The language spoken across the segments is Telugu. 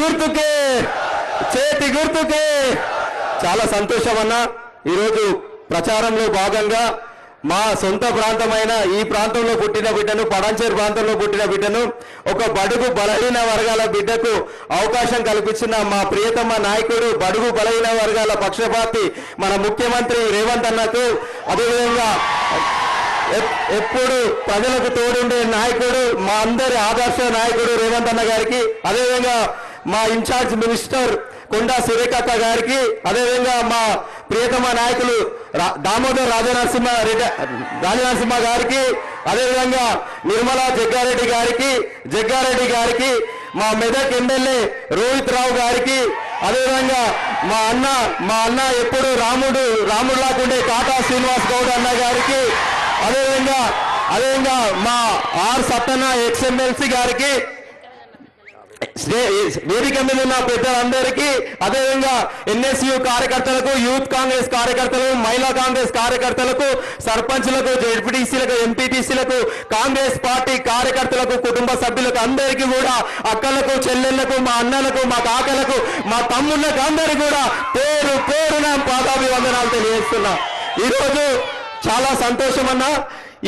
గుర్తుకే చేతి గుర్తుకే చాలా సంతోషం అన్న ఈరోజు ప్రచారంలో భాగంగా మా సొంత ప్రాంతమైన ఈ ప్రాంతంలో పుట్టిన బిడ్డను పడంచేరు ప్రాంతంలో పుట్టిన బిడ్డను ఒక బడుగు బలహీన వర్గాల బిడ్డకు అవకాశం కల్పించిన మా ప్రియతమ నాయకుడు బడుగు బలహీన వర్గాల పక్షపాతి మన ముఖ్యమంత్రి రేవంత్ అన్నకు అదేవిధంగా ఎప్పుడు ప్రజలకు తోడుండే నాయకుడు మా అందరి ఆదర్శ నాయకుడు రేవంత్ అన్న గారికి అదేవిధంగా మా ఇన్ఛార్జ్ మినిస్టర్ కొండా సురేఖక్క గారికి అదేవిధంగా మా ప్రియతమ నాయకులు దామోదర్ రాజనరసింహ గారికి అదేవిధంగా నిర్మలా జగ్గారెడ్డి గారికి మా మెదక్ ఎమ్మెల్యే రోహిత్ రావు గారికి అదేవిధంగా మా అన్న ఎప్పుడు రాముడులాకుండే కాటా శ్రీనివాస్ గౌడ్ అన్న గారికి అదేవిధంగా మా ఆర్ సత్తన్న ఎక్స్ఎమ్మెల్సీ గారికి వేదిక మీద ఉన్న పెద్దలందరికీ అదేవిధంగా ఎన్ఎస్యు కార్యకర్తలకు యూత్ కాంగ్రెస్ కార్యకర్తలకు మహిళా కాంగ్రెస్ కార్యకర్తలకు సర్పంచ్లకు జెడ్పీటీసీలకు ఎంపీటీసీలకు కాంగ్రెస్ పార్టీ కార్యకర్తలకు కుటుంబ సభ్యులకు అందరికీ కూడా అక్కలకు చెల్లెళ్లకు మా అన్నలకు మా కాకలకు మా తమ్ముళ్ళకు అందరికీ కూడా పేరున పాదాభివందనాలు తెలియజేస్తున్నా. ఈరోజు చాలా సంతోషం అన్న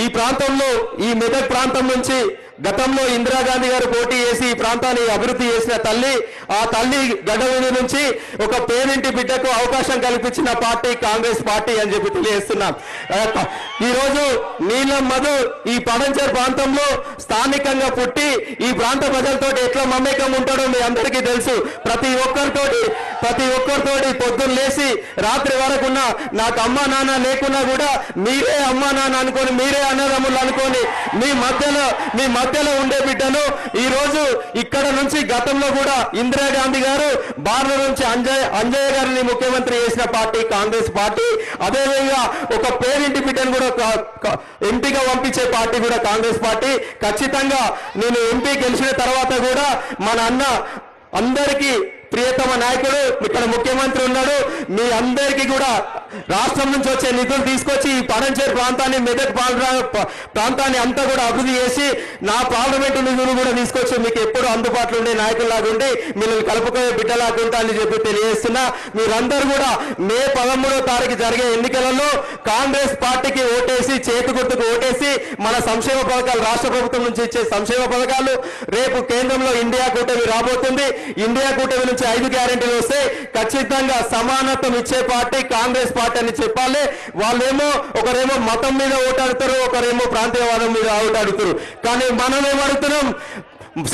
ఈ ప్రాంతంలో ఈ మెదక్ ప్రాంతం నుంచి గతంలో ఇందిరాగాంధీ గారు పోటీ చేసి ఈ ప్రాంతాన్ని అభివృద్ధి చేసిన తల్లి ఆ తల్లి గడ్డ నుంచి ఒక పేరింటి బిడ్డకు అవకాశం కల్పించిన పార్టీ కాంగ్రెస్ పార్టీ అని చెప్పి తెలియజేస్తున్నాం. ఈరోజు నీలం మధు ఈ పడంచేరు ప్రాంతంలో స్థానికంగా పుట్టి ఈ ప్రాంత ప్రజలతో ఎట్లా మమేకం ఉంటాడో మీ అందరికీ తెలుసు. ప్రతి ఒక్కరితోటి పొద్దున్న లేచి రాత్రి వరకున్న నాకు అమ్మా నాన్న లేకున్నా కూడా మీరే అమ్మా నాన్న అనుకొని మీరే అన్నదమ్ములు అనుకొని మీ మధ్యలో ఉండే బిడ్డను ఈ రోజు ఇక్కడ నుంచి గతంలో కూడా ఇందిరాగాంధీ గారు బార్ల నుంచి అంజయ్య గారిని ముఖ్యమంత్రి చేసిన పార్టీ కాంగ్రెస్ పార్టీ. అదేవిధంగా ఒక పేరింటి బిడ్డను కూడా ఎంపీగా పంపించే పార్టీ కూడా కాంగ్రెస్ పార్టీ. ఖచ్చితంగా నేను ఎంపీ గెలిచిన తర్వాత కూడా మన అన్న అందరికీ ప్రియతమ నాయకుడు ఇక్కడ ముఖ్యమంత్రి ఉన్నాడు. మీ అందరికీ కూడా రాష్ట్రం నుంచి వచ్చే నిధులు తీసుకొచ్చి ఈ పడంచేరు ప్రాంతాన్ని మెదక్ ప్రాంతాన్ని అంతా కూడా అభివృద్ధి చేసి నా పార్లమెంటు నిధులు కూడా తీసుకొచ్చి మీకు ఎప్పుడు అందుబాటులో ఉండే నాయకుల్లాగా ఉండి మిమ్మల్ని కలుపుకునే బిడ్డలాగుంటా అని చెప్పి తెలియజేస్తున్నా. మీరందరూ కూడా మే 13వ తారీఖు జరిగే ఎన్నికలలో కాంగ్రెస్ పార్టీకి ఓటేసి చేతి గుర్తుకు ఓటేసి మన సంక్షేమ పథకాలు రాష్ట్ర ప్రభుత్వం నుంచి ఇచ్చే సంక్షేమ పథకాలు రేపు కేంద్రంలో ఇండియా కూటమి రాబోతుంది. ఇండియా కూటమి 5 గ్యారెంటీలు వస్తే ఖచ్చితంగా సమానత్వం ఇచ్చే పార్టీ కాంగ్రెస్ పార్టీ అని చెప్పాలి. ఒకరేమో మతం మీద ఓటాడుతారు, ఒకరేమో ప్రాంతీయవాదం మీద ఓటాడుతారు. కానీ మనం ఏమడుగుతున్నాం?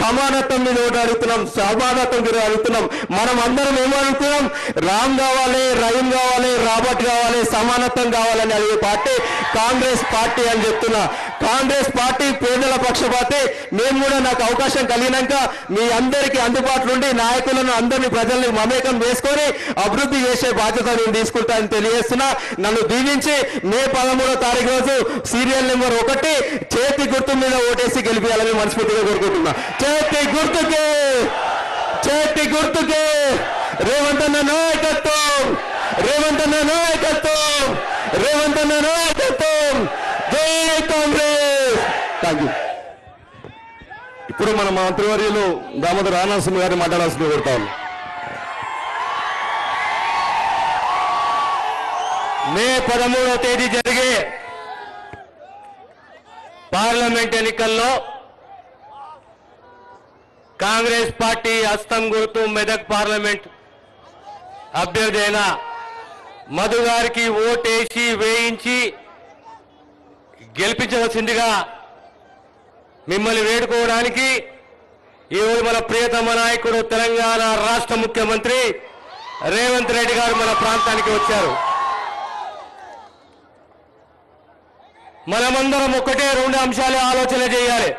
సమానత్వం మీద ఓటాడుతున్నాం, సమానత్వం మీద అడుగుతున్నాం. మనం అందరం ఏమడుగుతున్నాం? రామ్ కావాలి, రహీం కావాలి, రాబర్ట్ కావాలి, సమానత్వం కావాలని అడిగే పార్టీ కాంగ్రెస్ పార్టీ అని చెప్తున్నా. కాంగ్రెస్ పార్టీ పేదల పక్షపాతి. మేము కూడా నాకు అవకాశం కలిగినాక మీ అందరికీ అందుబాటులో ఉండి నాయకులను అందరినీ ప్రజల్ని మమేకం చేసుకొని అభివృద్ధి చేసే బాధ్యత నేను తీసుకుంటానని తెలియజేస్తున్నా. నన్ను దీవించి మే 13వ తారీఖు రోజు సీరియల్ నెంబర్ 1 చేతి గుర్తు మీద ఓటేసి గెలిపించాలని మనస్ఫూర్తిగా కోరుకుంటున్నా. చేతి గుర్తుకే రేవంత్ అన్న నాయకత్వం, జై కాంగ్రెస్. Thank you. ఇప్పుడు మన మంత్రివర్యులు దామోదర్ రాజనరసింహ గారిని మాట్లాడాల్సింది కోరుతాను. మే 13వ తేదీ జరిగే పార్లమెంట్ ఎన్నికల్లో కాంగ్రెస్ పార్టీ హస్తం గుర్తు మెదక్ పార్లమెంట్ అభ్యర్థి అయిన మధు గారికి ఓటేసి వేయించి గెలిపించవలసిందిగా మిమ్మల్ని వేడుకోవడానికి ఈరోజు మన ప్రియతమ నాయకుడు తెలంగాణ రాష్ట్ర ముఖ్యమంత్రి రేవంత్ రెడ్డి గారు మన ప్రాంతానికి వచ్చారు. మనమందరం ఒకటే 2 అంశాలే ఆలోచన చేయాలి.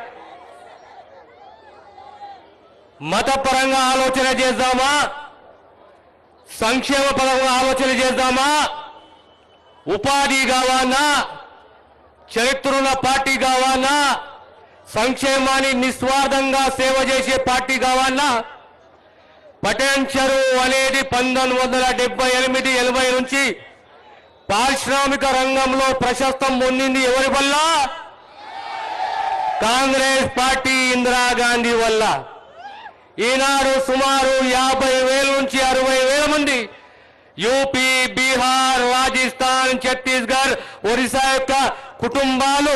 మతపరంగా ఆలోచన చేద్దామా, సంక్షేమ పరంగా ఆలోచన చేద్దామా, ఉపాధి కావాలన్నా, చరిత్రన్న పార్టీ కావాలన్నా, సంక్షేమాన్ని నిస్వార్థంగా సేవ చేసే పార్టీ కావాలన్నా, పటేల్ చెరువు అనేది 1978-80 నుంచి పారిశ్రామిక రంగంలో ప్రశస్తం పొందింది ఎవరి వల్ల? కాంగ్రెస్ పార్టీ, ఇందిరాగాంధీ వల్ల. ఈనాడు సుమారు 50,000 నుంచి 60,000 మంది యూపీ, బీహార్, రాజస్థాన్, ఛత్తీస్గఢ్, ఒరిస్సా యొక్క కుటుంబాలు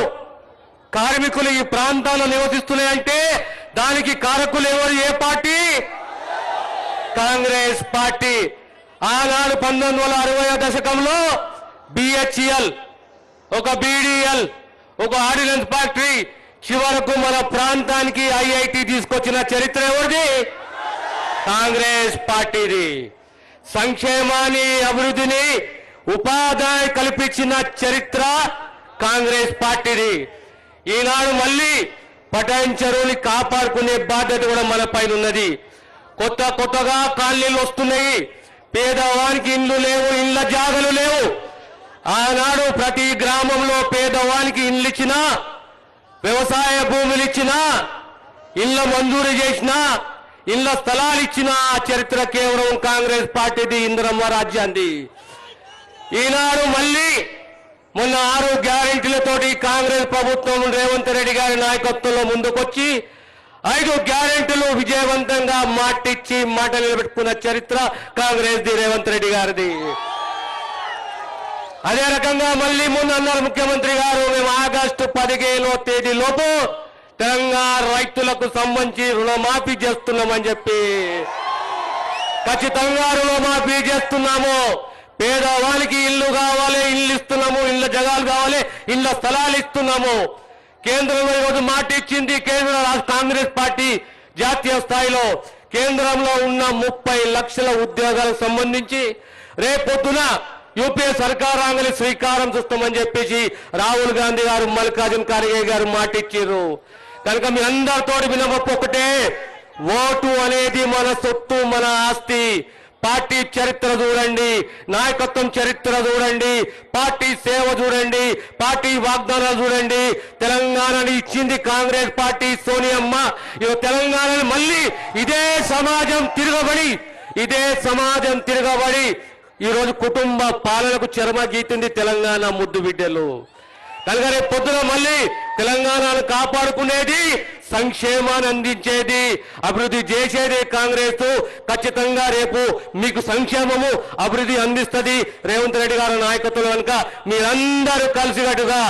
కార్మికులు ఈ ప్రాంతాల్లో నివసిస్తున్నాయంటే దానికి కారకులు ఎవరు? ఏ పార్టీ? కాంగ్రెస్ పార్టీ. ఆనాడు 1960వ దశకంలో బిహెచ్ఎల్, ఒక బీడీఎల్, ఒక ఆర్డినెన్స్ ఫ్యాక్టరీ, చివరకు మన ప్రాంతానికి ఐఐటి తీసుకొచ్చిన చరిత్ర ఎవరిది? కాంగ్రెస్ పార్టీది. సంక్షేమాన్ని, అభివృద్ధిని, ఉపాధి కల్పించిన చరిత్ర కాంగ్రెస్ పార్టీది. ఈనాడు మళ్ళీ పటాన్ చెరువుని కాపాడుకునే బాధ్యత కూడా మన పైన ఉన్నది. కొత్తగా కాలనీలు వస్తున్నాయి. పేదవానికి ఇండ్లు లేవు, ఇండ్ల జాగలు లేవు. ఆనాడు ప్రతి గ్రామంలో పేదవానికి ఇండ్లు ఇచ్చినా, వ్యవసాయ భూములు ఇచ్చినా, ఇళ్ల మంజూరు చేసినా, ఇళ్ల స్థలాలు ఇచ్చినా ఆ చరిత్ర కేవలం కాంగ్రెస్ పార్టీది, ఇందిరమ్మ రాజ్యాంది. ఈనాడు మళ్ళీ మొన్న 6 గ్యారెంటీలతోటి కాంగ్రెస్ ప్రభుత్వం రేవంత్ రెడ్డి గారి నాయకత్వంలో ముందుకొచ్చి 5 గ్యారెంటీలు విజయవంతంగా మాటిచ్చి మాట నిలబెట్టుకున్న చరిత్ర కాంగ్రెస్ ది, రేవంత్ రెడ్డి గారిది. అదే రకంగా మళ్ళీ ముందు అన్నారు ముఖ్యమంత్రి గారు, మేము ఆగస్టు 15వ తేదీలోపు తెలంగాణ రైతులకు సంబంధించి రుణమాఫీ చేస్తున్నామని చెప్పి ఖచ్చితంగా రుణమాఫీ చేస్తున్నాము. పేదవానికి ఇల్లు కావాలి, ఇల్లు ఇస్తున్నాము, ఇళ్ల జగాలు కావాలి, ఇళ్ల స్థలాలు ఇస్తున్నాము. కేంద్రంలో ఈరోజు మాట ఇచ్చింది. కేంద్ర కాంగ్రెస్ పార్టీ జాతీయ స్థాయిలో కేంద్రంలో ఉన్న 30 లక్షల ఉద్యోగాలకు సంబంధించి రేపొద్దున యూపీఏ సర్కార్ రాగానే శ్రీకారం చూస్తామని చెప్పేసి రాహుల్ గాంధీ గారు, మల్లికార్జున్ ఖార్గే గారు మాట ఇచ్చారు. కనుక మీ అందరితో వినపప్పు ఒకటే, ఓటు అనేది మన సొత్తు, మన ఆస్తి. పార్టీ చరిత్ర చూడండి, నాయకత్వం చరిత్ర చూడండి, పార్టీ సేవ చూడండి, పార్టీ వాగ్దానాలు చూడండి. తెలంగాణని ఇచ్చింది కాంగ్రెస్ పార్టీ, సోనియమ్మ. తెలంగాణని మళ్ళీ ఇదే సమాజం తిరగబడి ఈరోజు కుటుంబ పాలనకు చరమ గీతింది తెలంగాణ ముద్దు బిడ్డలు. కనుక రేపు పొద్దున మళ్ళీ తెలంగాణను కాపాడుకునేది, సంక్షేమాన్ని అందించేది, అభివృద్ధి చేసేది కాంగ్రెస్. ఖచ్చితంగా రేపు మీకు సంక్షేమము, అభివృద్ధి అందిస్తుంది రేవంత్ రెడ్డి గారి నాయకత్వంలో. కనుక మీరందరూ కలిసికట్టుగా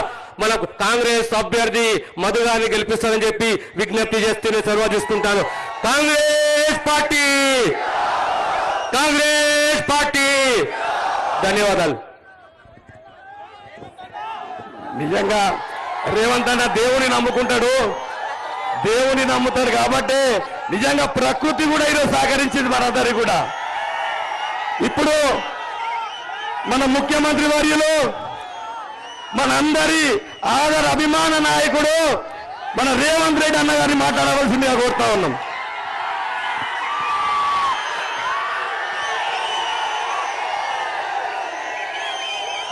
మనకు కాంగ్రెస్ అభ్యర్థి మధు గారిని గెలిపిస్తారని చెప్పి విజ్ఞప్తి చేస్తూ సెలవు తీసుకుంటాను. Congress party, Congress party. ధన్యవాదాలు. నిజంగా రేవంత్ అన్న దేవుని నమ్ముతాడు కాబట్టి నిజంగా ప్రకృతి కూడా ఈరోజు సహకరించింది మనందరికీ కూడా. ఇప్పుడు మన ముఖ్యమంత్రి వర్యులు, మనందరి ఆదర అభిమాన నాయకుడు మన రేవంత్ రెడ్డి అన్న గారిని మాట్లాడవలసిందిగా కోరుతా ఉన్నాం.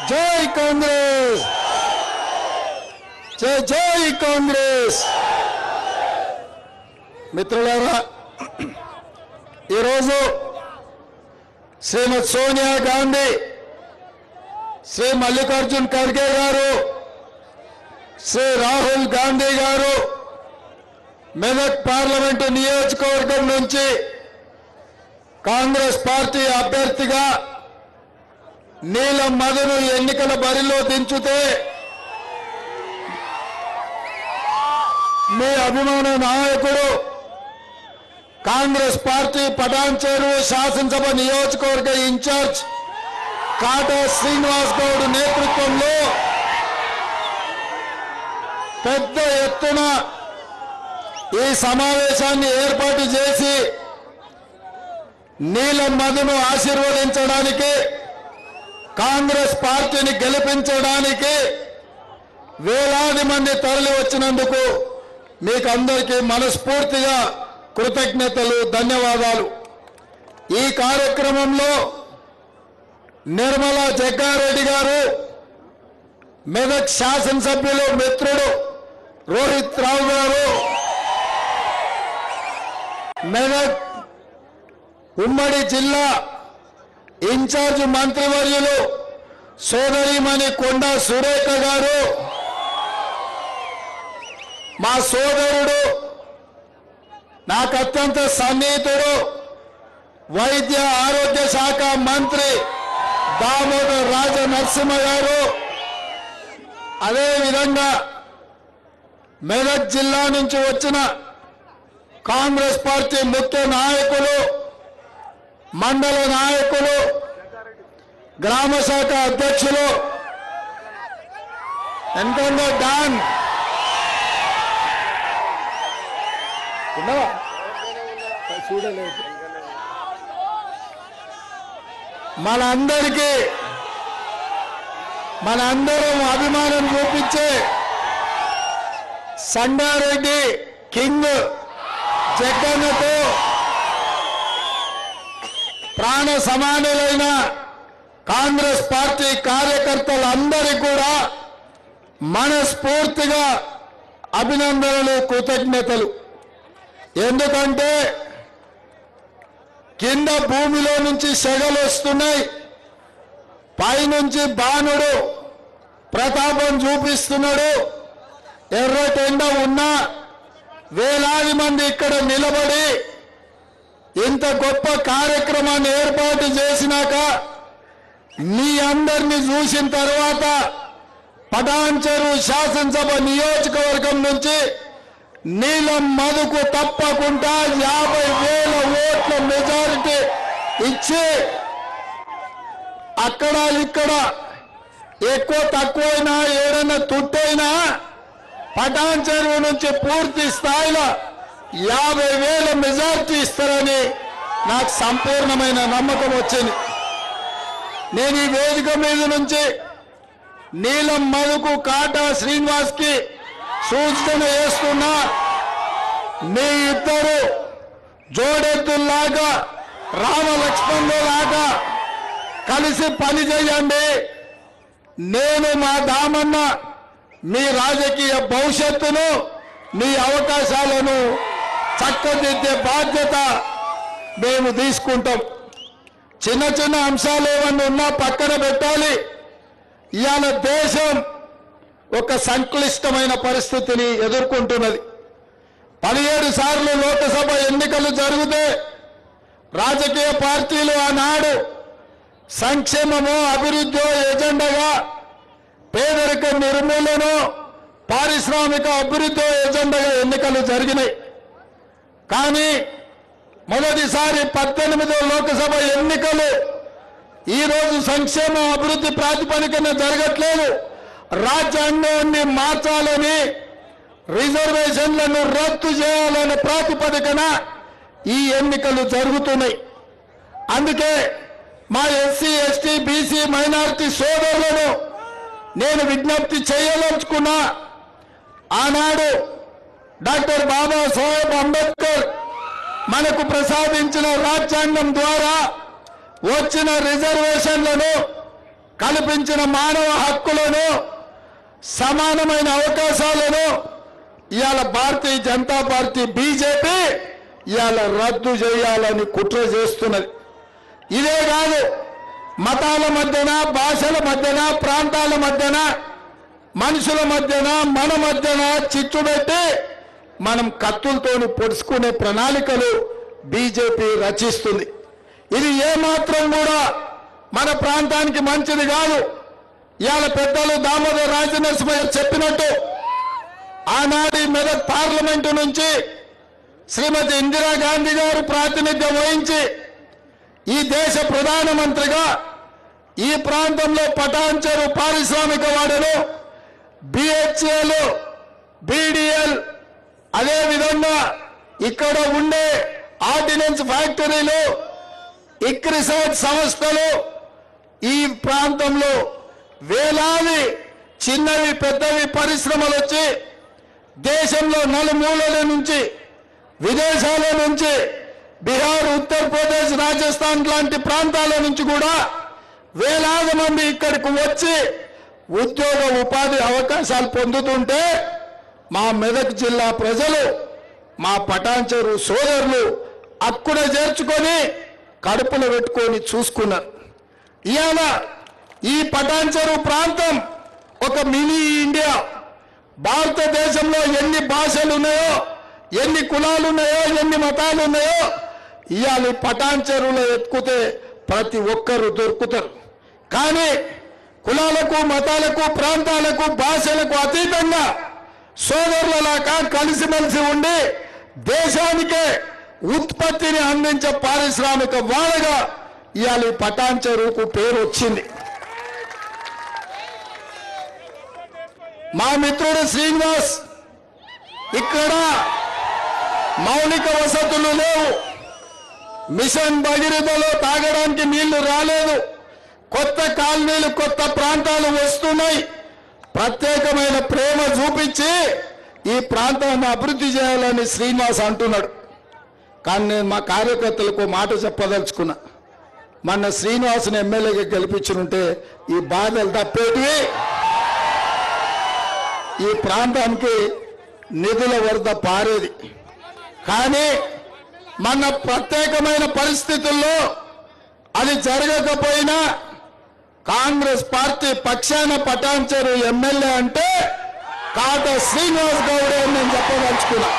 జై కాంగ్రెస్, జై జై కాంగ్రెస్. మిత్రులారా, ఈరోజు శ్రీమతి సోనియా గాంధీ, శ్రీ మల్లికార్జున్ ఖర్గే గారు, శ్రీ రాహుల్ గాంధీ గారు మెదక్ పార్లమెంటు నియోజకవర్గం నుంచి కాంగ్రెస్ పార్టీ అభ్యర్థిగా నీలం మధును ఎన్నికల బరిలో దించితే మీ అభిమాన నాయకుడు కాంగ్రెస్ పార్టీ పటాన్ చెరువు శాసనసభ నియోజకవర్గ ఇన్ఛార్జ్ కాటా శ్రీనివాస్ గౌడ్ నేతృత్వంలో పెద్ద ఎత్తున ఈ సమావేశాన్ని ఏర్పాటు చేసి నీలం మధును ఆశీర్వదించడానికి, కాంగ్రెస్ పార్టీని గెలిపించడానికి వేలాది మంది తరలి వచ్చినందుకు మీకు అందరికీ మనస్ఫూర్తిగా కృతజ్ఞతలు, ధన్యవాదాలు. ఈ కార్యక్రమంలో నిర్మలా జగ్గారెడ్డి గారు, మెదక్ శాసనసభ్యులు మిత్రుడు రోహిత్ రావు గారు, మెదక్ ఉమ్మడి జిల్లా ఇన్ఛార్జ్ మంత్రివర్యులు సోదరిమణి కొండా సురేఖ గారు, మా సోదరుడు నాకు అత్యంత సన్నిహితుడు వైద్య ఆరోగ్య శాఖ మంత్రి దామోదర్ రాజ నరసింహ గారు, అదేవిధంగా మెదక్ జిల్లా నుంచి వచ్చిన కాంగ్రెస్ పార్టీ ముఖ్య నాయకులు, మండల నాయకులు, గ్రామ శాఖ అధ్యక్షులు, ఎంతో డాన్ చూడలేదు, మనందరం అభిమానం చూపించే సంగారెడ్డి కింగ్ జగన్తో ప్రాణ సమానులైన కాంగ్రెస్ పార్టీ కార్యకర్తలందరికీ కూడా మనస్ఫూర్తిగా అభినందనలు, కృతజ్ఞతలు. ఎందుకంటే కింద భూమిలో నుంచి సెగలు వస్తున్నాయి, పైనుంచి బాణుడు ప్రతాపం చూపిస్తున్నాడు. ఎర్రటెండ ఉన్నా వేలాది మంది ఇక్కడ నిలబడి ఇంత గొప్ప కార్యక్రమాన్ని ఏర్పాటు చేసినాక మీ అందరినీ చూసిన తర్వాత పటాన్చెరు శాసనసభ నియోజకవర్గం నుంచి నీలం మధుకు తప్పకుండా 50,000 ఓట్ల మెజారిటీ ఇచ్చి అక్కడ ఇక్కడ ఎక్కువ తక్కువైనా ఏదైనా తుట్టైనా పటాన్చెరు నుంచి పూర్తి స్థాయిలో 50,000 మెజారిటీ ఇస్తారని నాకు సంపూర్ణమైన నమ్మకం వచ్చింది. నేను ఈ వేదిక మీద నుంచి నీలం మధుకు, కాటా శ్రీనివాస్కి సూచన చేస్తున్నా, మీ ఇద్దరు జోడెద్దుల్లాగా రామ లక్ష్మణులాగా కలిసి పని చేయండి. నేను మా దామన్న మీ రాజకీయ భవిష్యత్తును, మీ అవకాశాలను చక్కదిద్దే బాధ్యత మేము తీసుకుంటాం. చిన్న చిన్న అంశాలు ఏమన్నా ఉన్నా పక్కన పెట్టాలి. ఇవాళ దేశం ఒక సంక్లిష్టమైన పరిస్థితిని ఎదుర్కొంటున్నది. 17 సార్లు లోకసభ ఎన్నికలు జరిగితే రాజకీయ పార్టీలు ఆనాడు సంక్షేమమో అభివృద్ధి ఎజెండాగా, పేదరిక నిర్మూలన, పారిశ్రామిక అభివృద్ధి ఎజెండాగా ఎన్నికలు జరిగినాయి. కానీ మొదటిసారి 18వ లోకసభ ఎన్నికలు ఈరోజు సంక్షేమ అభివృద్ధి ప్రాతిపదికన జరగట్లేదు. రాజ్యాంగాన్ని మార్చాలని, రిజర్వేషన్లను రద్దు చేయాలనే ప్రాతిపదికన ఈ ఎన్నికలు జరుగుతున్నాయి. అందుకే మా ఎస్సీ, ఎస్టీ, బీసీ, మైనారిటీ సోదరులను నేను విజ్ఞప్తి చేయదలుచుకున్నా. ఆనాడు డాక్టర్ బాబాసాహెబ్ అంబేద్కర్ మనకు ప్రసాదించిన రాజ్యాంగం ద్వారా వచ్చిన రిజర్వేషన్లను, కల్పించిన మానవ హక్కులను, సమానమైన అవకాశాలను ఇవాళ భారతీయ జనతా పార్టీ బీజేపీ ఇవాళ రద్దు చేయాలని కుట్ర చేస్తున్నది. ఇదే కాదు, మతాల మధ్యన, భాషల మధ్యన, ప్రాంతాల మధ్యన, మనుషుల మధ్యన, మన మధ్యన చిచ్చు పెట్టి మనం కత్తులతోని పొడుచుకునే ప్రణాళికలు బీజేపీ రచిస్తుంది. ఇది ఏమాత్రం కూడా మన ప్రాంతానికి మంచిది కాదు. ఇవాళ పెద్దలు దామోదర్ రాజనరసింహ చెప్పినట్టు ఆనాడు మెదక్ పార్లమెంటు నుంచి శ్రీమతి ఇందిరాగాంధీ గారు ప్రాతినిధ్యం వహించి ఈ దేశ ప్రధానమంత్రిగా ఈ ప్రాంతంలో పటాన్చెరు పారిశ్రామిక వాడను, బిహెచ్ఎల్, బీడీఎల్, అదేవిధంగా ఇక్కడ ఉండే ఆర్డినెన్స్ ఫ్యాక్టరీలు, ఇక్రిసైడ్ సంస్థలు, ఈ ప్రాంతంలో వేలాది చిన్నవి పెద్దవి పరిశ్రమలు వచ్చి దేశంలో నలుమూలల నుంచి, విదేశాల నుంచి, బీహార్, ఉత్తరప్రదేశ్, రాజస్థాన్ లాంటి ప్రాంతాల నుంచి కూడా వేలాది మంది ఇక్కడికి వచ్చి ఉద్యోగ ఉపాధి అవకాశాలు పొందుతుంటే మా మెదక్ జిల్లా ప్రజలు, మా పటాన్చెరు సోదరులు అక్కున చేర్చుకొని కడుపులో పెట్టుకొని చూసుకున్నారు. ఇవాళ ఈ పటాన్చెరు ప్రాంతం ఒక మినీ ఇండియా. భారతదేశంలో ఎన్ని భాషలు ఉన్నాయో, ఎన్ని కులాలు ఉన్నాయో ఎన్ని మతాలు ఉన్నాయో ఇవాళ పటాన్ చెరువులో ఎత్తుకుతే ప్రతి ఒక్కరు దొరుకుతారు. కానీ కులాలకు మతాలకు ప్రాంతాలకు భాషలకు అతీతంగా సోదరులలాగా కలిసిమెలిసి ఉండి దేశానికే ఉత్పత్తిని అందించే పారిశ్రామిక వాడగా ఇవాళ పటాన్ చెరువుకు పేరు వచ్చింది. మా మిత్రుడు శ్రీనివాస్ ఇక్కడ మౌలిక వసతులు లేవు, మిషన్ భగీరథలో తాగడానికి నీళ్లు రాలేదు, కొత్త కాలనీలు కొత్త ప్రాంతాలు వస్తున్నాయి. ప్రత్యేకమైన ప్రేమ చూపించి ఈ ప్రాంతాన్ని అభివృద్ధి చేయాలని శ్రీనివాస్ అంటున్నాడు. కానీ నేను మా కార్యకర్తలకు మాట చెప్పదలుచుకున్నా, మొన్న శ్రీనివాస్ని ఎమ్మెల్యేగా గెలిపించుంటే ఈ బాధలు తప్పేటివి, ఈ ప్రాంతానికి నిధుల వరద పారేది. కానీ మన ప్రత్యేకమైన పరిస్థితుల్లో అది జరగకపోయినా కాంగ్రెస్ పార్టీ పక్షాన పటాన్ చెరువు ఎమ్మెల్యే అంటే కాట శ్రీనివాస్ గౌడే అని నేను చెప్పదలుచుకున్నా.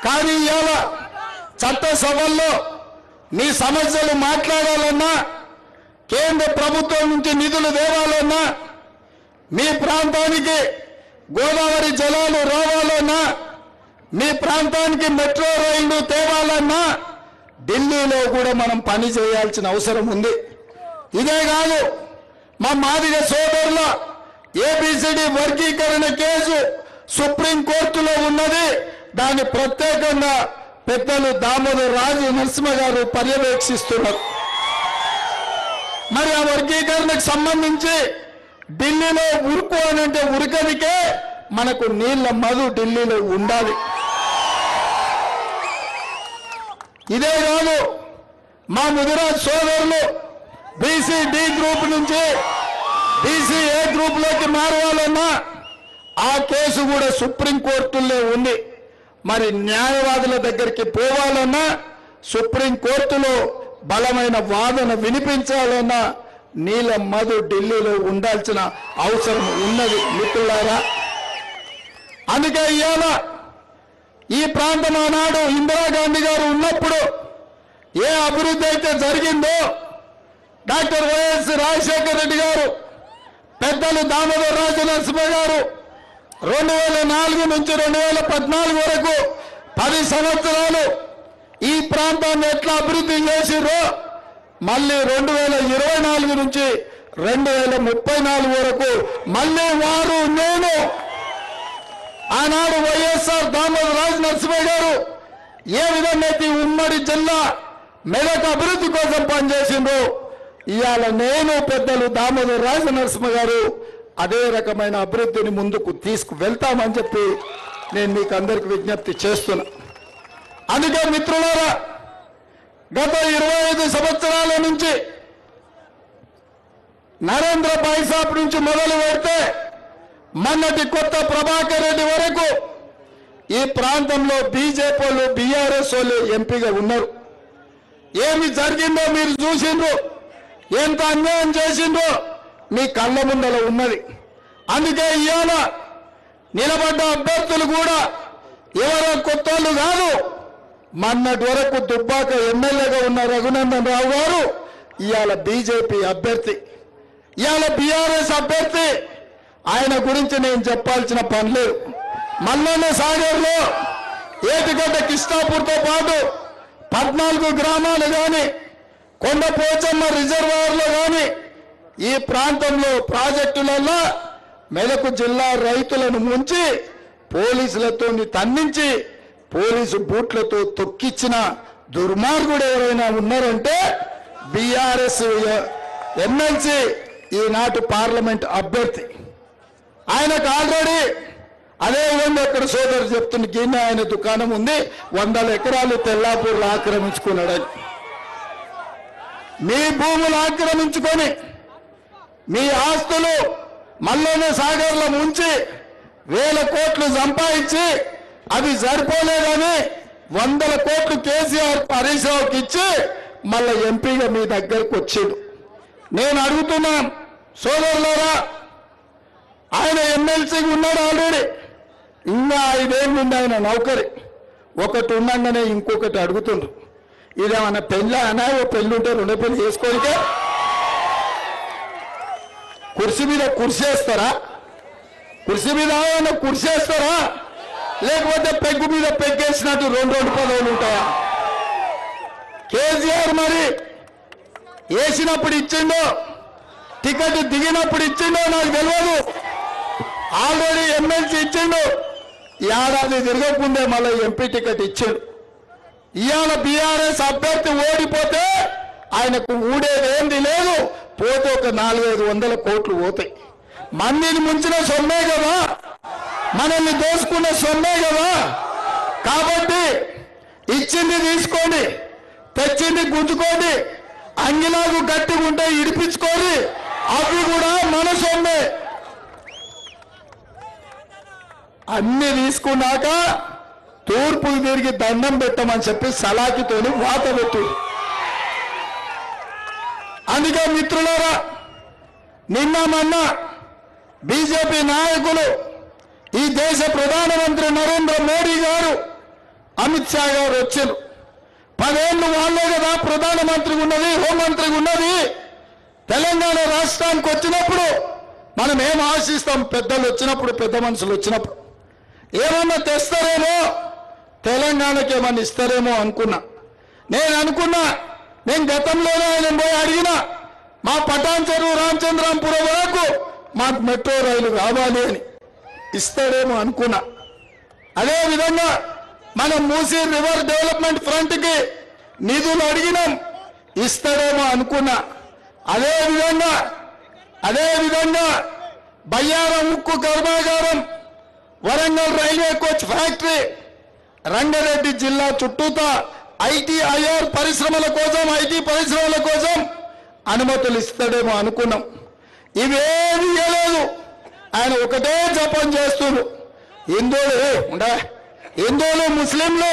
కానీ ఇవాళ చట్టసభల్లో మీ సమస్యలు మాట్లాడాలన్నా, కేంద్ర ప్రభుత్వం నుంచి నిధులు తేవాలన్నా, మీ ప్రాంతానికి గోదావరి జలాలు రావాలన్నా, మీ ప్రాంతానికి మెట్రో రైళ్లు తేవాలన్నా ఢిల్లీలో కూడా మనం పని చేయాల్సిన అవసరం ఉంది. ఇదే కాదు, మా మాదిగ సోదరుల ఏబిసిడి వర్గీకరణ కేసు సుప్రీంకోర్టులో ఉన్నది. దాన్ని ప్రత్యేకంగా పెద్దలు దామోదర్ రాజు నరసింహ గారు పర్యవేక్షిస్తున్నారు. మరి ఆ వర్గీకరణకు సంబంధించి ఢిల్లీలో ఉరుకు అని అంటే ఉరకనికే మనకు నీళ్ల మధు ఢిల్లీలో ఉండాలి. ఇదే కాదు, మా ముదిరాజ్ సోదరులు బీసీ డి గ్రూప్ నుంచి బీసీ ఏ గ్రూప్ లోకి మారాలన్నా ఆ కేసు కూడా సుప్రీంకోర్టులో ఉంది. మరి న్యాయవాదుల దగ్గరికి పోవాలన్నా, సుప్రీంకోర్టులో బలమైన వాదన వినిపించాలన్నా నీల మధు ఢిల్లీలో ఉండాల్సిన అవసరం ఉన్నది మిత్రులారా. అందుకే ఇవాళ ఈ ప్రాంతం ఆనాడు ఇందిరాగాంధీ గారు ఉన్నప్పుడు ఏ అభివృద్ధి అయితే జరిగిందో డాక్టర్ వైఎస్ రాజశేఖర రెడ్డి గారు, పెద్దలు దామోదర్ రాజు నరసింహ గారు 2004 నుంచి 2014 వరకు 10 సంవత్సరాలు ఈ ప్రాంతాన్ని ఎట్లా అభివృద్ధి చేసిరో మళ్ళీ 2024 నుంచి 2034 వరకు మళ్ళీ వారు నేను ఆనాడు వైఎస్ఆర్ దామోదర్ రాజు నరసింహ గారు ఏ విధంగా అయితే ఉమ్మడి జిల్లా మెదక్ అభివృద్ధి కోసం పనిచేసిండ్రో ఇవాళ నేను పెద్దలు దామోదర్ రాజు నరసింహ గారు అదే రకమైన అభివృద్ధిని ముందుకు తీసుకువెళ్తామని చెప్పి నేను మీకు అందరికి విజ్ఞప్తి చేస్తున్నా. అందుకే మిత్రులారా, గత 25 సంవత్సరాల నుంచి నరేంద్ర బైసాప్ నుంచి మొదలు పెడితే మొన్నటి కొత్త ప్రభాకర్ రెడ్డి వరకు ఈ ప్రాంతంలో బీజేపీ వాళ్ళు బీఆర్ఎస్ వాళ్ళు ఎంపీగా ఉన్నారు. ఏమి జరిగిందో మీరు చూసిండ్రు, ఎంత అన్యాయం చేసిండ్రో మీ కళ్ళ ముందర ఉన్నది. అందుకే ఇవాళ నిలబడ్డ అభ్యర్థులు కూడా ఎవరో కొత్త వాళ్ళు కాదు. మొన్నటి వరకు దుబ్బాక ఎమ్మెల్యేగా ఉన్న రఘునందన్ రావు గారు ఇవాళ బీజేపీ అభ్యర్థి, ఇవాళ బీఆర్ఎస్ అభ్యర్థి. ఆయన గురించి నేను చెప్పాల్సిన పని లేదు. మల్లన్న సాగర్లో ఏటిగడ్డ కృష్ణాపూర్తో పాటు 14 గ్రామాలు కానీ, కొండపోచమ్మ రిజర్వాయర్లో కానీ ఈ ప్రాంతంలో ప్రాజెక్టులలో మెదక్ జిల్లా రైతులను ముంచి పోలీసులతో తన్నించి పోలీసు బూట్లతో తొక్కిచ్చిన దుర్మార్గుడు ఎవరైనా ఉన్నారంటే బీఆర్ఎస్ ఎమ్మెల్సీ ఈనాటి పార్లమెంట్ అభ్యర్థి. ఆయనకు ఆల్రెడీ అదే విధంగా ఇక్కడ సోదరు చెప్తున్న గిన్నె ఆయన దుకాణం ఉంది, 100 ఎకరాలు తెల్లాపూర్లో ఆక్రమించుకున్నాడని. మీ భూములు ఆక్రమించుకొని మీ ఆస్తులు మల్లన్న సాగర్లో ముంచి 1000 కోట్లు సంపాదించి అవి సరిపోలేదని 100 కోట్లు కేసీఆర్ హరీష్ రావుకి ఇచ్చి మళ్ళా ఎంపీగా మీ దగ్గరకు వచ్చాడు. నేను అడుగుతున్నా సోదరులారా, ఆయన ఎమ్మెల్సీగా ఉన్నాడు ఆల్రెడీ, ఇంకా 5 ఏళ్ళు ఉండి ఆయన నౌకరి, ఒకటి ఉండగానే ఇంకొకటి అడుగుతుండ్రు. ఇదేమన్నా పెళ్ళి అనా? ఓ పెళ్ళి ఉంటే 2 పెళ్ళి చేసుకోనికే కుర్చీ మీద కుర్చేస్తారా? కుర్చీ మీద ఏమైనా కుర్చేస్తారా? లేకపోతే పెగ్గు మీద పెగ్గేసినట్టు 2 పదవులు ఉంటాయా? కేసీఆర్ మరి వేసినప్పుడు ఇచ్చిండో, టికెట్ దిగినప్పుడు ఇచ్చిండో నాకు తెలియదు. ఆల్రెడీ ఎమ్మెల్సీ ఇచ్చిండు, ఏడాది తిరగకుండే మళ్ళీ ఎంపీ టికెట్ ఇచ్చిండు. ఇవాళ బీఆర్ఎస్ అభ్యర్థి ఓడిపోతే ఆయనకు ఊడేదేంది లేదు, పోతే ఒక 400-500 కోట్లు పోతాయి. మందిని ముంచిన సొమ్మే కదా, మనల్ని దోసుకున్న సొమ్మే కదా. కాబట్టి ఇచ్చింది తీసుకోండి, తెచ్చింది గుంజుకోండి, అంగిలాగు గట్టిగా ఉంటే ఇడిపించుకోండి, అవి కూడా మన సొమ్మే. అన్ని తీసుకున్నాక తూర్పుకు తిరిగి దండం పెట్టమని చెప్పి సలాకితోని వాత పెట్టు. అందుకే మిత్రులారా, నిన్న మొన్న బీజేపీ నాయకులు, ఈ దేశ ప్రధానమంత్రి నరేంద్ర మోడీ గారు, అమిత్ షా గారు వచ్చారు. 10 ఏళ్ళు వాళ్ళే కదా ప్రధానమంత్రిగా ఉన్నది, హోంమంత్రిగా ఉన్నది. తెలంగాణ రాష్ట్రానికి వచ్చినప్పుడు మనం ఏం ఆశిస్తాం? పెద్దలు వచ్చినప్పుడు, పెద్ద మనుషులు వచ్చినప్పుడు ఏమన్నా తెస్తారేమో, తెలంగాణకి ఏమన్నా ఇస్తారేమో అనుకున్నా. నేను గతంలోనే ఆయన పోయి అడిగినా, మా పటాన్ చెరువు రామచంద్రాంపురం వరకు మాకు మెట్రో రైలు కావాలి అని. ఇస్తాడేమో అనుకున్నా. అదేవిధంగా మనం మూసీ రివర్ డెవలప్మెంట్ ఫ్రంట్కి నిధులు అడిగినాం, ఇస్తాడేమో అనుకున్నా. అదేవిధంగా బయ్యారం ఉక్కు కర్మాగారం, Warangal railway coach factory, Rangareddy జిల్లా చుట్టూతా ఐటీ పరిశ్రమల కోసం అనుమతులు ఇస్తాడేమో అనుకున్నాం. ఇవేమీ ఇవ్వలేదు. ఆయన ఒకటే జపం చేస్తున్నారు, హిందువులు ముస్లింలు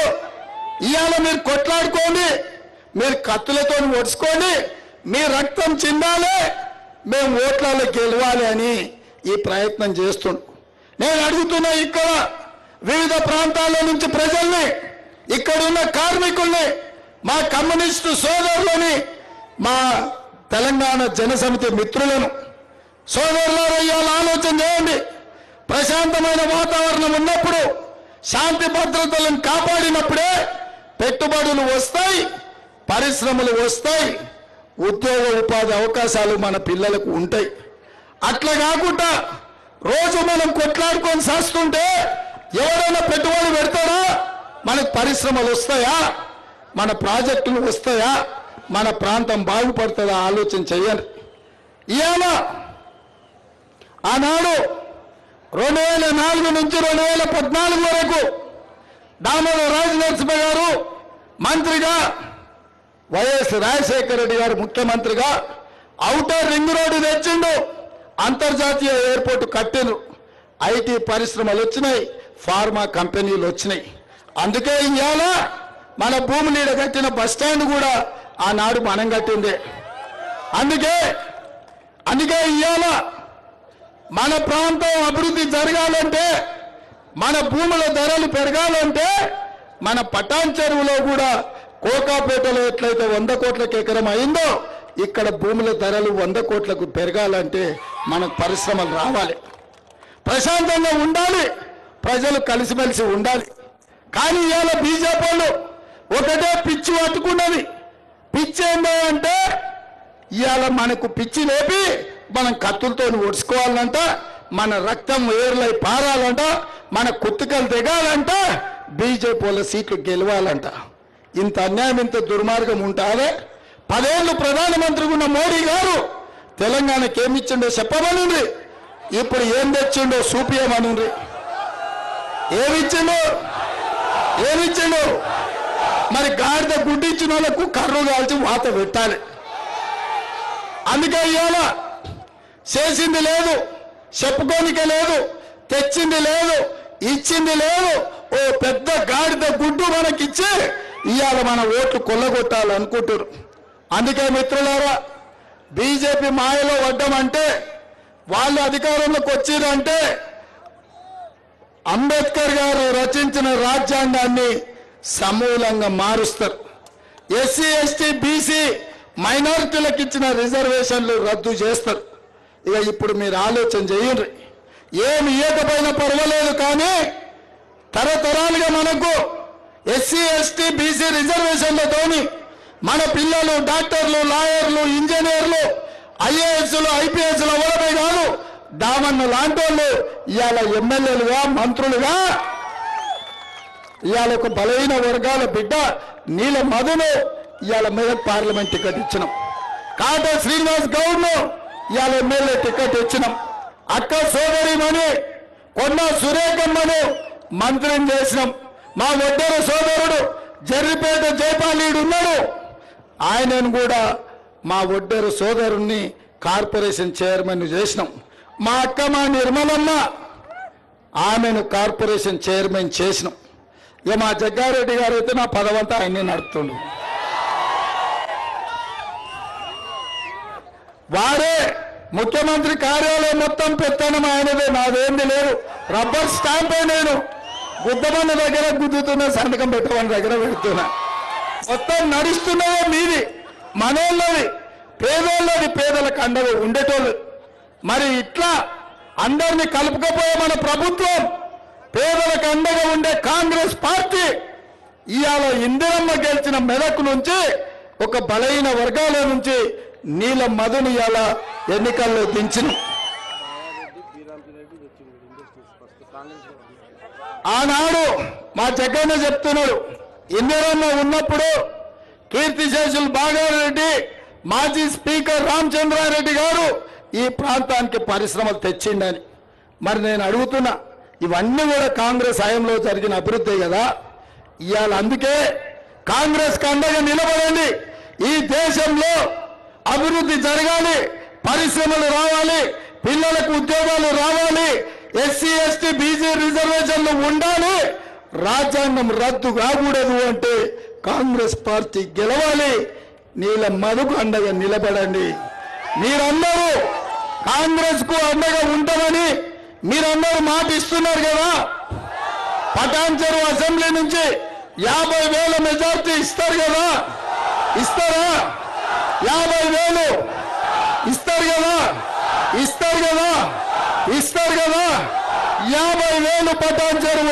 ఇవాళ మీరు కొట్లాడుకోండి, మీరు కత్తులతో ఒడుచుకోండి, మీ రక్తం చిందాలి, మేము ఓట్లలో గెలవాలి అని ఈ ప్రయత్నం చేస్తున్నాం. నేను అడుగుతున్నా, ఇక్కడ వివిధ ప్రాంతాల నుంచి ప్రజల్ని, ఇక్కడున్న కార్మికుల్ని, మా కమ్యూనిస్టు సోదరులని, మా తెలంగాణ జనసమితి మిత్రులను, సోదరులారా ఇవాళ ఆలోచన చేయండి. ప్రశాంతమైన వాతావరణం ఉన్నప్పుడు, శాంతి భద్రతలను కాపాడినప్పుడే పెట్టుబడులు వస్తాయి, పరిశ్రమలు వస్తాయి, ఉద్యోగ ఉపాధి అవకాశాలు మన పిల్లలకు ఉంటాయి. అట్లా కాకుండా రోజు మనం కొట్లాడుకొని చేస్తుంటే ఎవరైనా పెట్టుబడి పెడతారా? మనకు పరిశ్రమలు వస్తాయా? మన ప్రాజెక్టులు వస్తాయా? మన ప్రాంతం బాగుపడుతుందా? ఆలోచన చేయండి. ఇవాళ ఆనాడు 2004 నుంచి 2014 వరకు దామోదర రాజనరసింహ గారు మంత్రిగా, వైఎస్ రాజశేఖర రెడ్డి గారు ముఖ్యమంత్రిగా ఔటర్ రింగ్ రోడ్డు తెచ్చిండు, అంతర్జాతీయ ఎయిర్పోర్ట్ కట్టిండ్రు, ఐటీ పరిశ్రమలు వచ్చినాయి, ఫార్మా కంపెనీలు వచ్చినాయి. అందుకే ఇవాళ మన భూమి నీడ కట్టిన బస్ స్టాండ్ కూడా ఆనాడు మనం కట్టిందే. అందుకే ఇవాళ మన ప్రాంతం అభివృద్ధి జరగాలంటే, మన భూముల ధరలు పెరగాలంటే, మన పటాన్ చెరువులో కూడా కోకాపేటలో ఎట్లయితే 100 కోట్లకు ఎకరం అయిందో, ఇక్కడ భూముల ధరలు 100 కోట్లకు పెరగాలంటే మనకు పరిశ్రమలు రావాలి, ప్రశాంతంగా ఉండాలి, ప్రజలు కలిసిమెలిసి ఉండాలి. కానీ ఇవాళ బీజేపీ వాళ్ళు ఒకటే పిచ్చి పట్టుకున్నది. పిచ్చి ఏంటో అంటే, ఇవాళ మనకు పిచ్చి లేపి మనం కత్తులతో ఒడుచుకోవాలంట, మన రక్తం ఏర్లై పారాలంట, మన కుత్తికలు దిగాలంట, బీజేపీ వాళ్ళ సీట్లు గెలవాలంట. ఇంత అన్యాయం, ఇంత దుర్మార్గం ఉంటారే? 10 ఏళ్ళు ప్రధానమంత్రిగా ఉన్న మోడీ గారు తెలంగాణకి ఏమిచ్చిండో చెప్పమనుండ్రి, ఇప్పుడు ఏం తెచ్చిండో చూపియమనుండ్రి. ఏమిచ్చిండో మరి గాడిద గుడ్డిచ్చిన వాళ్ళకు కర్రు కాల్చి వాత పెట్టాలి. అందుకే ఇవాళ చేసింది లేదు, చెప్పుకోనిక లేదు, తెచ్చింది లేదు, ఇచ్చింది లేదు. ఓ పెద్ద గాడిద గుడ్డు మనకిచ్చి ఇవాళ మన ఓట్లు కొల్లగొట్టాలనుకుంటారు. అందుకే మిత్రులారా, బీజేపీ మాయలో పడ్డామంటే, వాళ్ళు అధికారంలోకి వచ్చిరంటే అంబేద్కర్ గారు రచించిన రాజ్యాంగాన్ని సమూలంగా మారుస్తారు. ఎస్సీ ఎస్టీ బీసీ మైనారిటీలకు ఇచ్చిన రిజర్వేషన్లు రద్దు చేస్తారు. ఇక ఇప్పుడు మీరు ఆలోచన చేయండి, ఏమి ఇవ్వకపోయినా పర్వాలేదు, కానీ తరతరాలుగా మనకు ఎస్సీ ఎస్టీ బీసీ రిజర్వేషన్లతోని మన పిల్లలు డాక్టర్లు, లాయర్లు, ఇంజనీర్లు, ఐఏఎస్లు, ఐపీఎస్లు అవ్వడమే కాదు, దామన్న లాంటి వాళ్ళు ఇవాళ ఎమ్మెల్యేలుగా, మంత్రులుగా, ఇవాళ ఒక బలహీన వర్గాల బిడ్డ నీల మధును ఇవాళ మెదక్ పార్లమెంట్ టికెట్ ఇచ్చినాం. కాట శ్రీనివాస్ గౌడ్ను ఇవాళ ఎమ్మెల్యే టికెట్ ఇచ్చినాం. అక్క సోదరిమణి కొండ సురేఖమ్మను మంత్రిని చేసినాం. మా ఒడ్డేరు సోదరుడు జర్రిపేట జైపాలీడు ఉన్నాడు, ఆయనను కూడా మా ఒడ్డేరు సోదరుణ్ణి కార్పొరేషన్ చైర్మన్ చేసినాం. మా అక్క మా నిర్మలమ్మ ఆమెను కార్పొరేషన్ చైర్మన్ చేసినాం. ఇక మా జగ్గారెడ్డి గారు అయితే నా పదవంతా ఆయన్ని నడుపుతుండు. వారే ముఖ్యమంత్రి కార్యాలయం మొత్తం పెత్తనం ఆయనదే, నాదేంది లేదు. రబ్బర్ స్టాంప్ నేను గుద్దమన్న దగ్గర గుద్దుతున్నా, సంతకం పెట్టమన్న దగ్గర పెడుతున్నా. మొత్తం నడుస్తున్నదే మీది, మనోళ్ళది, పేదోళ్ళది, పేదలకు అండగా ఉండేటోళ్ళు. మరి ఇట్లా అందరినీ కలుపుకపోయే మన ప్రభుత్వం, పేదలకు అండగా ఉండే కాంగ్రెస్ పార్టీ ఇవాళ ఇందిరమ్మ గెలిచిన మెదక్ నుంచి, ఒక బలహీన వర్గాల నుంచి నీల మధుని ఇవాళ ఎన్నికల్లో దించిన. ఆనాడు మా జగన్న చెప్తున్నాడు, ఇందిరమ్మ ఉన్నప్పుడు కీర్తిశేషులు బాగారెడ్డి, మాజీ స్పీకర్ రామచంద్రారెడ్డి గారు ఈ ప్రాంతానికి పరిశ్రమలు తెచ్చిండని. మరి నేను అడుగుతున్నా, ఇవన్నీ కూడా కాంగ్రెస్ హయాంలో జరిగిన అభివృద్ధి కదా. ఇవాళ అందుకే కాంగ్రెస్ అండగా నిలబడండి. ఈ దేశంలో అభివృద్ధి జరగాలి, పరిశ్రమలు రావాలి, పిల్లలకు ఉద్యోగాలు రావాలి, ఎస్సీ ఎస్టీ బీసీ రిజర్వేషన్లు ఉండాలి, రాజ్యాంగం రద్దు కాకూడదు అంటే కాంగ్రెస్ పార్టీ గెలవాలి. నీల మధుకు అండగా నిలబడండి. మీరందరూ కాంగ్రెస్ కు అండగా ఉంటామని మీరందరూ మాట ఇస్తున్నారు కదా. పటాన్చెరు అసెంబ్లీ నుంచి 50,000 మెజార్టీ ఇస్తారు కదా, ఇస్తారా? 50,000 ఇస్తారు కదా, ఇస్తారు కదా, ఇస్తారు కదా. 50,000 పటాన్చెరు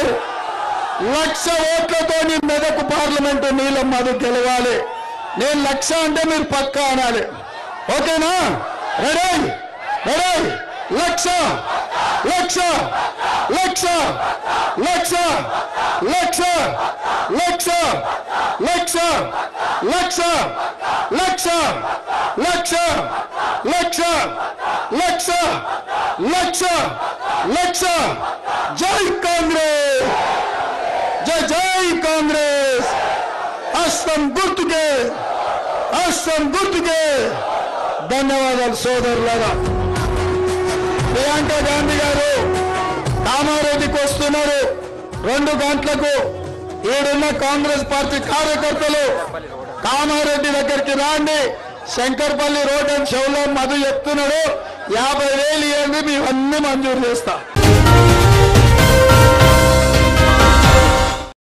1,00,000 ఓట్లతో మెదక్ పార్లమెంటు నీల మధు గెలవాలి. నేను 1,00,000 అంటే మీరు పక్కా అనాలి, ఓకేనా? రెడీ రెడీ 1,00,000 1,00,000 1,00,000 1,00,000 1,00,000 1,00,000 1,00,000 1,00,000 1,00,000 1,00,000 1,00,000 1,00,000 1,00,000 జై కాంగ్రెస్, జై జై కాంగ్రెస్. హస్తం గుర్తుకే, హస్తం గుర్తుకే. ధన్యవాదాలు సోదరులారా. ప్రియాంక గాంధీ గారు కామారెడ్డికి వస్తున్నారు 2 గంటలకు. ఈడున్న కాంగ్రెస్ పార్టీ కార్యకర్తలు కామారెడ్డి దగ్గరికి రాండి. శంకర్పల్లి రోడ్ అండ్ షోలో మధు చెప్తున్నాడు, 50,000 ఇవ్వండి, మేమన్నీ మంజూరు చేస్తాం.